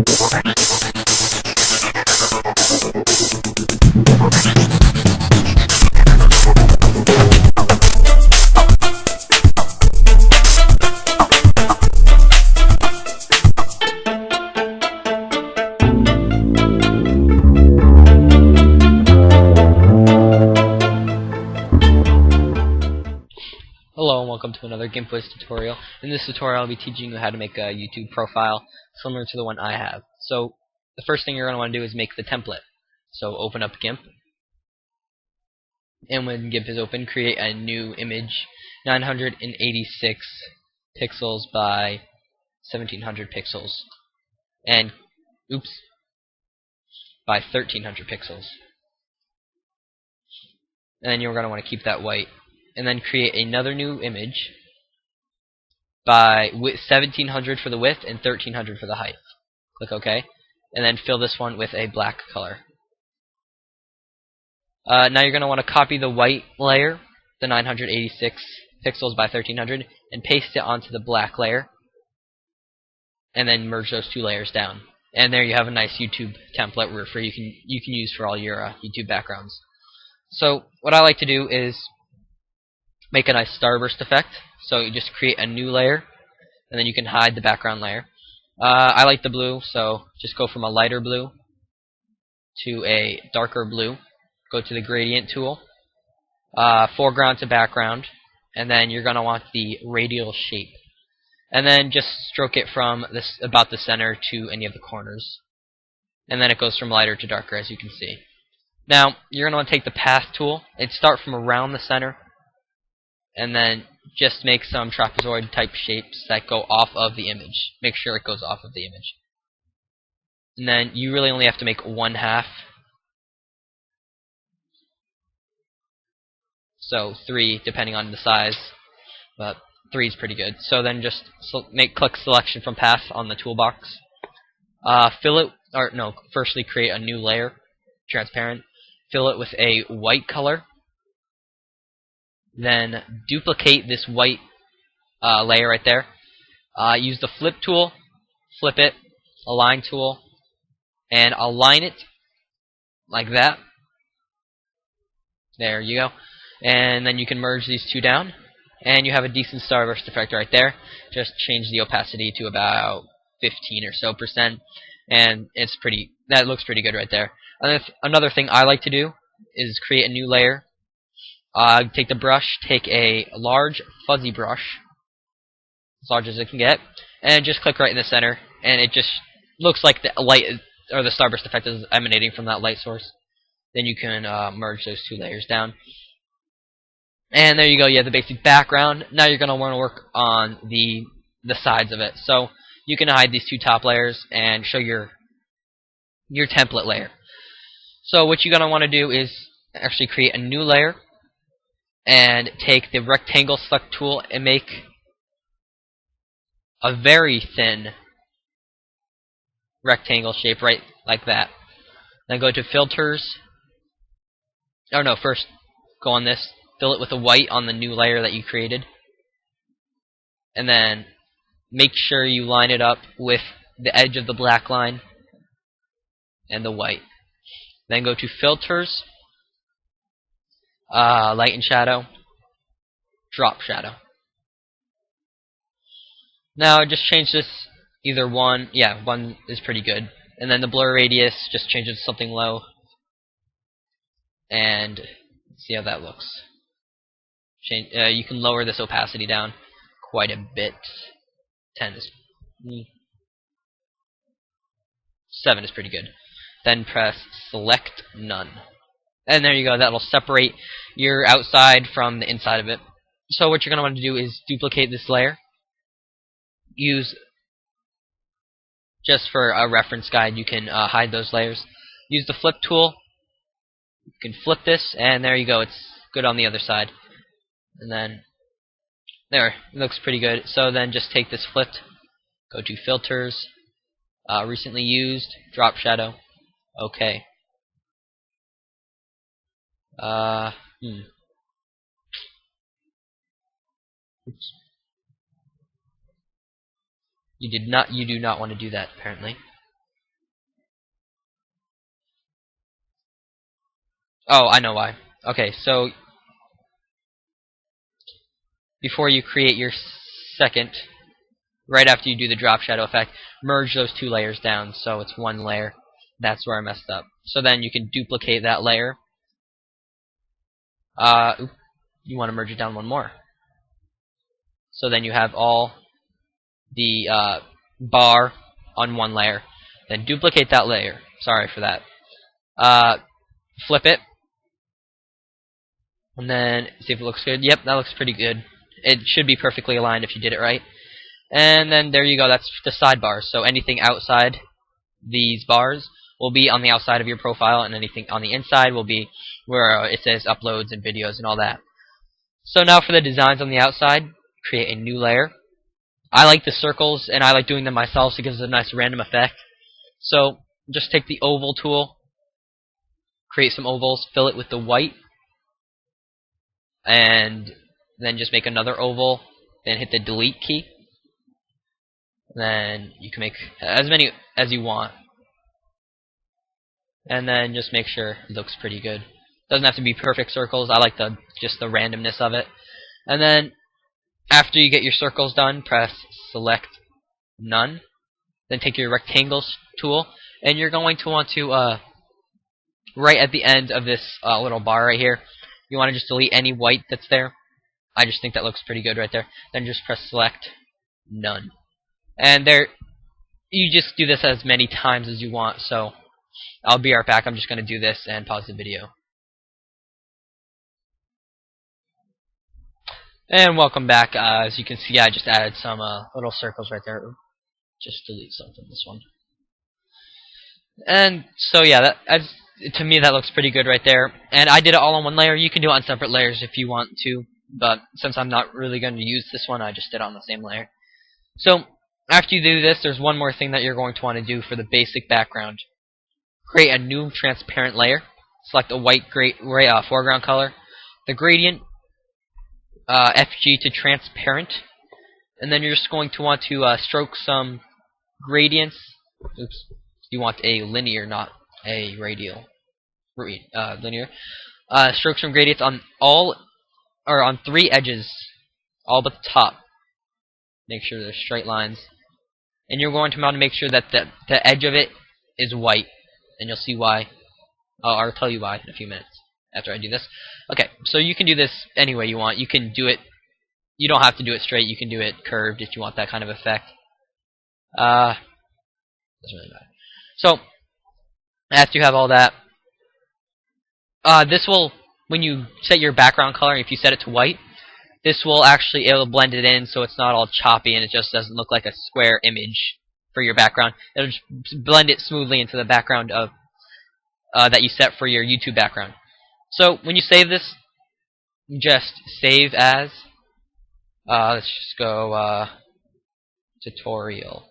Hello and welcome to another TheGimpWiz tutorial. In this tutorial I'll be teaching you how to make a YouTube profile similar to the one I have. So the first thing you're going to want to do is make the template. So open up GIMP, and when GIMP is open, create a new image, 986 pixels by 1700 pixels, and by 1300 pixels. And then you're going to want to keep that white. And then create another new image by 1700 for the width and 1300 for the height. Click OK, and then fill this one with a black color. Now you're going to want to copy the white layer, the 986 pixels by 1300, and paste it onto the black layer, and then merge those two layers down. And there you have a nice YouTube template where you can use for all your YouTube backgrounds. So what I like to do is make a nice starburst effect. So you just create a new layer, and then you can hide the background layer. I like the blue, so just go from a lighter blue to a darker blue. Go to the gradient tool, foreground to background, and then you're going to want the radial shape. And then just stroke it from about the center to any of the corners. And then it goes from lighter to darker, as you can see. Now, you're going to want to take the path tool and start from around the center, and then just make some trapezoid type shapes that go off of the image. Make sure it goes off of the image. And then you really only have to make one half. So 3 depending on the size, but 3 is pretty good. So then just click selection from path on the toolbox. Firstly create a new layer, transparent. Fill it with a white color. Then duplicate this white layer right there. Use the flip tool, flip it, align tool, and align it like that. There you go. And then you can merge these two down, and you have a decent starburst effect right there. Just change the opacity to about 15 or so %, and that looks pretty good right there. Another thing I like to do is create a new layer. Take the brush, take a large fuzzy brush, as large as it can get, and just click right in the center, and it just looks like the light or the starburst effect is emanating from that light source. Then you can merge those two layers down. And there you go, you have the basic background. Now you're going to want to work on the sides of it. So you can hide these two top layers and show your template layer. So what you're going to want to do is actually create a new layer, and take the rectangle select tool and make a very thin rectangle shape right like that. Then go to filters. First go on this, fill it with a white on the new layer that you created, and then make sure you line it up with the edge of the black line and the white. Then go to filters, light and shadow, drop shadow. Now just change this either one is pretty good. And then the blur radius, just change it to something low, and see how that looks. You can lower this opacity down quite a bit. 7 is pretty good. Then press select none. And there you go, that'll separate your outside from the inside of it. So what you're going to want to do is duplicate this layer. Just for a reference guide, you can hide those layers. Use the flip tool. You can flip this, and there you go, it's good on the other side. And then, there, it looks pretty good. So then just take this flipped, go to filters, recently used, drop shadow, OK. Oops. You do not want to do that, apparently. Oh, I know why. Okay, so before you create your second, right after you do the drop shadow effect, merge those two layers down so it's one layer. That's where I messed up. So then you can duplicate that layer. You want to merge it down one more. So then you have all the bar on one layer. Then duplicate that layer. Sorry for that. Flip it. And then see if it looks good. Yep, that looks pretty good. It should be perfectly aligned if you did it right. And then there you go. That's the sidebars. So anything outside these bars will be on the outside of your profile, and anything on the inside will be where it says uploads and videos and all that. So now for the designs on the outside, create a new layer. I like the circles, and I like doing them myself, so it gives a nice random effect. So just take the oval tool, create some ovals, fill it with the white, and then just make another oval, then hit the delete key. Then you can make as many as you want. And then just make sure it looks pretty good. Doesn't have to be perfect circles. I like just the randomness of it. And then after you get your circles done, press select none. Then take your rectangles tool, and you're going to want to right at the end of this little bar right here, you want to just delete any white that's there. I just think that looks pretty good right there. Then just press select none. And there, you just do this as many times as you want. So I'll be right back. I'm just going to do this and pause the video. And welcome back. As you can see, I just added some little circles right there. Just delete some from this one. And so yeah, to me that looks pretty good right there. And I did it all on one layer. You can do it on separate layers if you want to, but since I'm not really going to use this one, I just did it on the same layer. So after you do this, there's one more thing that you're going to want to do for the basic background. Create a new transparent layer. Select a white foreground color. The gradient, FG to transparent. And then you're just going to want to stroke some gradients. Oops. You want a linear, not a radial. Linear. Stroke some gradients on on 3 edges, all but the top. Make sure they're straight lines. And you're going to want to make sure that the edge of it is white. And you'll see why. I'll tell you why in a few minutes after I do this. Okay, so you can do this any way you want. You can do it. You don't have to do it straight. You can do it curved if you want that kind of effect. Doesn't really matter. So after you have all that, this will, when you set your background color, if you set it to white, this will actually, it'll blend it in so it's not all choppy and it just doesn't look like a square image for your background. It'll just blend it smoothly into the background of that you set for your YouTube background. So when you save this, just save as, let's just go tutorial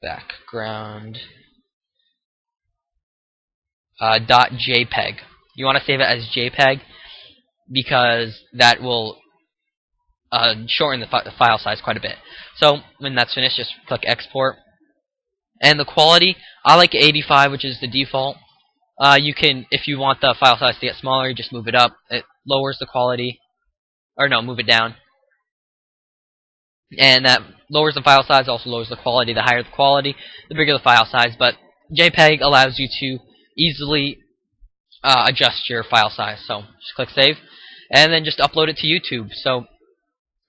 background .jpg. You want to save it as JPEG because that will shorten the file size quite a bit. So when that's finished, just click export. And the quality, I like 85, which is the default. You can, if you want the file size to get smaller, you just move it up. It lowers the quality, or no, move it down. And that lowers the file size, also lowers the quality. The higher the quality, the bigger the file size. But JPEG allows you to easily adjust your file size. So just click save, and then just upload it to YouTube. So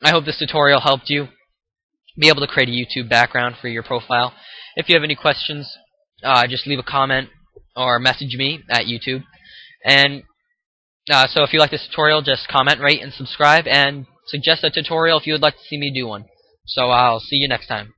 I hope this tutorial helped you be able to create a YouTube background for your profile. If you have any questions, just leave a comment or message me at YouTube. And so if you like this tutorial, just comment, rate, and subscribe, and suggest a tutorial if you would like to see me do one. So I'll see you next time.